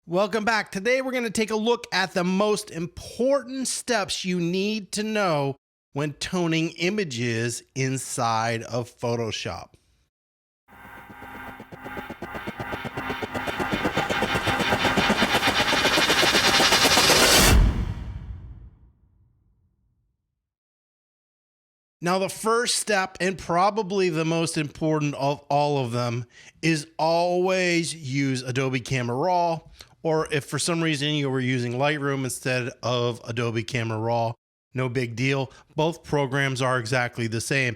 Welcome back. Today we're going to take a look at the most important steps you need to know when toning images inside of Photoshop. Now, the first step, and probably the most important of all of them, is always use Adobe Camera Raw, or if for some reason you were using Lightroom instead of Adobe Camera Raw, no big deal. Both programs are exactly the same.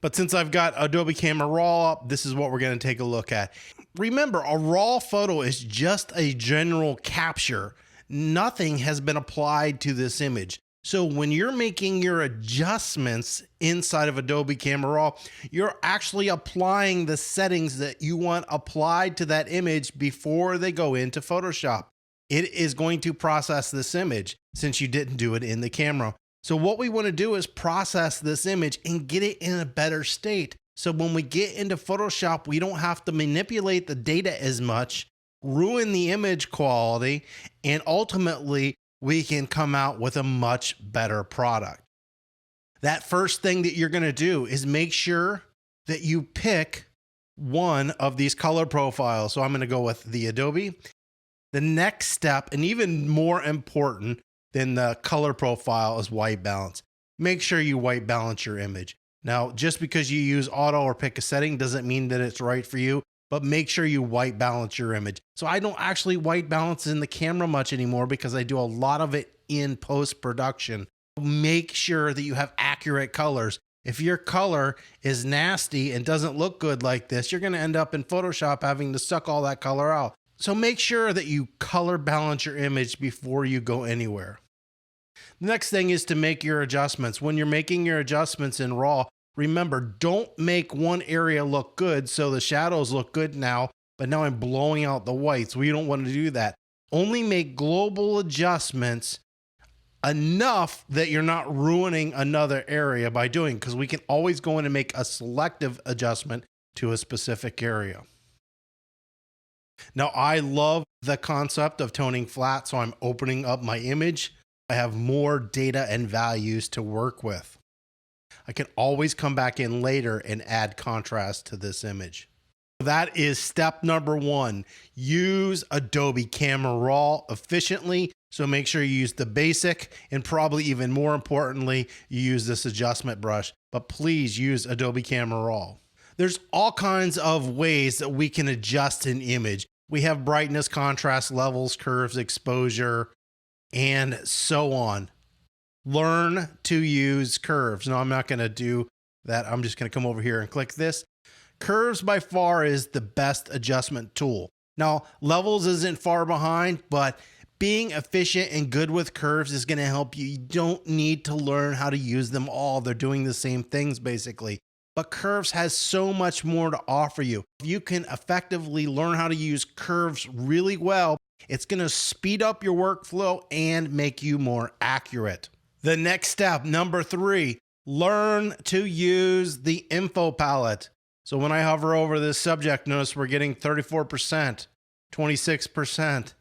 But since I've got Adobe Camera Raw up, this is what we're going to take a look at. Remember, a raw photo is just a general capture. Nothing has been applied to this image. So when you're making your adjustments inside of Adobe Camera Raw, you're actually applying the settings that you want applied to that image before they go into Photoshop. It is going to process this image since you didn't do it in the camera. So what we want to do is process this image and get it in a better state. So when we get into Photoshop, we don't have to manipulate the data as much, ruin the image quality, and ultimately we can come out with a much better product. That first thing that you're going to do is make sure that you pick one of these color profiles. So I'm going to go with the Adobe. The next step, and even more important than the color profile, is white balance. Make sure you white balance your image. Now, just because you use auto or pick a setting doesn't mean that it's right for you, but make sure you white balance your image. So I don't actually white balance in the camera much anymore because I do a lot of it in post-production. Make sure that you have accurate colors. If your color is nasty and doesn't look good like this, you're going to end up in Photoshop having to suck all that color out. So make sure that you color balance your image before you go anywhere. The next thing is to make your adjustments. When you're making your adjustments in RAW, remember, don't make one area look good so the shadows look good now, but now I'm blowing out the whites. We don't want to do that. Only make global adjustments enough that you're not ruining another area by doing, because we can always go in and make a selective adjustment to a specific area. Now, I love the concept of toning flat, so I'm opening up my image. I have more data and values to work with. I can always come back in later and add contrast to this image. That is step number one. Use Adobe Camera Raw efficiently. So make sure you use the basic, and probably even more importantly, you use this adjustment brush, but please use Adobe Camera Raw. There's all kinds of ways that we can adjust an image. We have brightness, contrast levels, curves, exposure, and so on. Learn to use curves. No, I'm not going to do that. I'm just going to come over here and click this. Curves by far is the best adjustment tool. Now, levels isn't far behind, but being efficient and good with curves is going to help you. You don't need to learn how to use them all. They're doing the same things basically. But curves has so much more to offer you. If you can effectively learn how to use curves really well, it's going to speed up your workflow and make you more accurate. The next step, number 3, learn to use the info palette. So when I hover over this subject, notice we're getting 34%, 26%,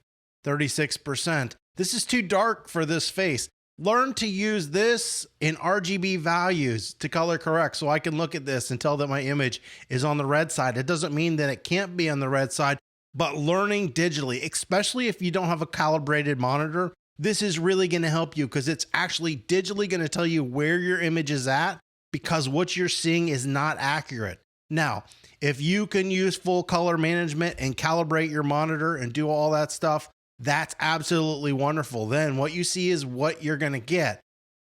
36%. This is too dark for this face. Learn to use this in RGB values to color correct, so I can look at this and tell that my image is on the red side. It doesn't mean that it can't be on the red side, but learning digitally, especially if you don't have a calibrated monitor, this is really going to help you, because it's actually digitally going to tell you where your image is at, because what you're seeing is not accurate. Now, if you can use full color management and calibrate your monitor and do all that stuff, that's absolutely wonderful. Then what you see is what you're going to get.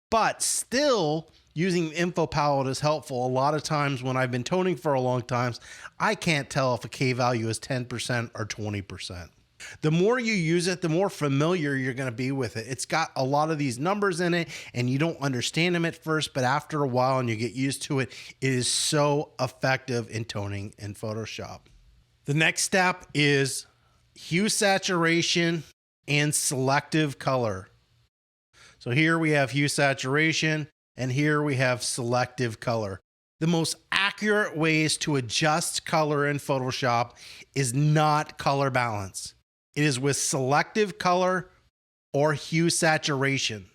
But still, using the info palette is helpful. A lot of times when I've been toning for a long time, I can't tell if a K value is 10% or 20%. The more you use it, the more familiar you're going to be with it. It's got a lot of these numbers in it, and you don't understand them at first, but after a while and you get used to it, it is so effective in toning in Photoshop. The next step is hue saturation and selective color. So here we have hue saturation, and here we have selective color. The most accurate ways to adjust color in Photoshop is not color balance. It is with selective color or hue saturation.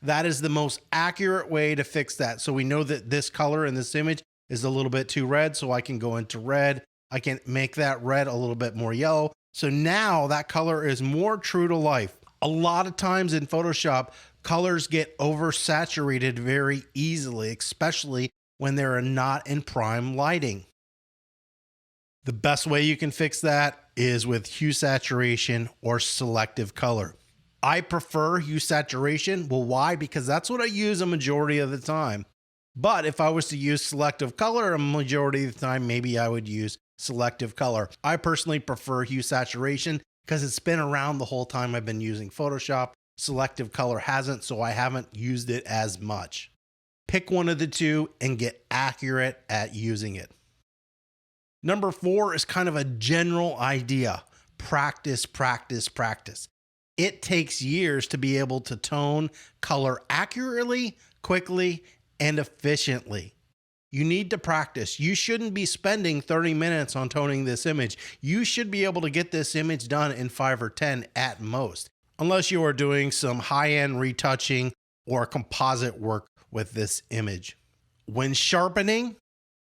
That is the most accurate way to fix that. So we know that this color in this image is a little bit too red, so I can go into red. I can make that red a little bit more yellow. So now that color is more true to life. A lot of times in Photoshop, colors get oversaturated very easily, especially when they're not in prime lighting. The best way you can fix that is with hue saturation or selective color. I prefer hue saturation. Well, why? Because that's what I use a majority of the time. But if I was to use selective color a majority of the time, maybe I would use selective color. I personally prefer hue saturation because it's been around the whole time I've been using Photoshop. Selective color hasn't, so I haven't used it as much. Pick one of the two and get accurate at using it. Number 4 is kind of a general idea. Practice, practice, practice. It takes years to be able to tone color accurately, quickly, and efficiently. You need to practice. You shouldn't be spending 30 minutes on toning this image. You should be able to get this image done in 5 or 10 at most, unless you are doing some high-end retouching or composite work with this image. When sharpening,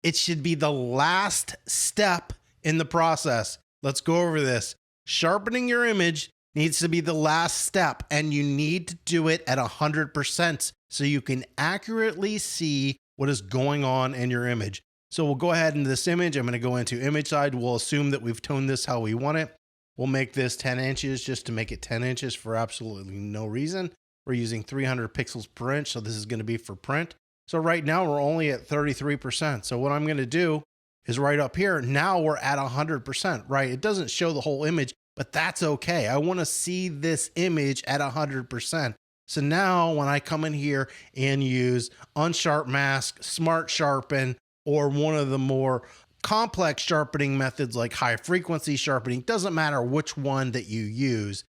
it should be the last step in the process. Let's go over this. Sharpening your image needs to be the last step, and you need to do it at 100% so you can accurately see what is going on in your image. So we'll go ahead into this image. I'm going to go into image side. We'll assume that we've toned this how we want it. We'll make this 10 inches just to make it 10 inches for absolutely no reason. We're using 300 pixels per inch, so this is going to be for print. So right now we're only at 33%. So what I'm going to do is right up here, now we're at 100%, right? It doesn't show the whole image, but that's okay. I want to see this image at 100%. So now when I come in here and use Unsharp Mask, Smart Sharpen, or one of the more complex sharpening methods like high frequency sharpening, doesn't matter which one that you use,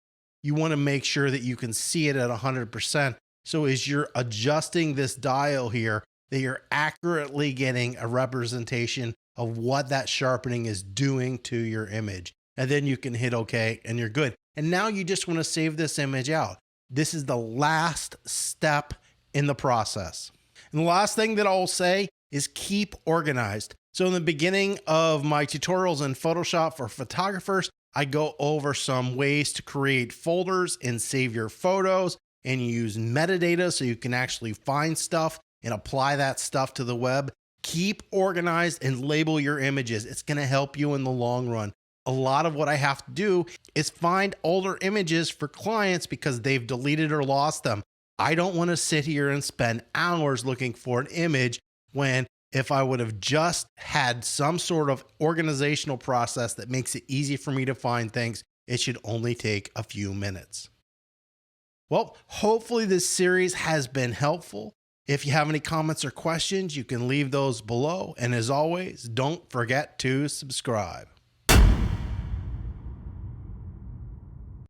you want to make sure that you can see it at 100%. So as you're adjusting this dial here, that you're accurately getting a representation of what that sharpening is doing to your image. And then you can hit OK and you're good. And now you just want to save this image out. This is the last step in the process. And the last thing that I'll say is keep organized. So in the beginning of my tutorials in Photoshop for photographers, I go over some ways to create folders and save your photos and use metadata so you can actually find stuff and apply that stuff to the web. Keep organized and label your images. It's going to help you in the long run. A lot of what I have to do is find older images for clients because they've deleted or lost them. I don't want to sit here and spend hours looking for an image when if I would have just had some sort of organizational process that makes it easy for me to find things, it should only take a few minutes. Well, hopefully this series has been helpful. If you have any comments or questions, you can leave those below. And as always, don't forget to subscribe.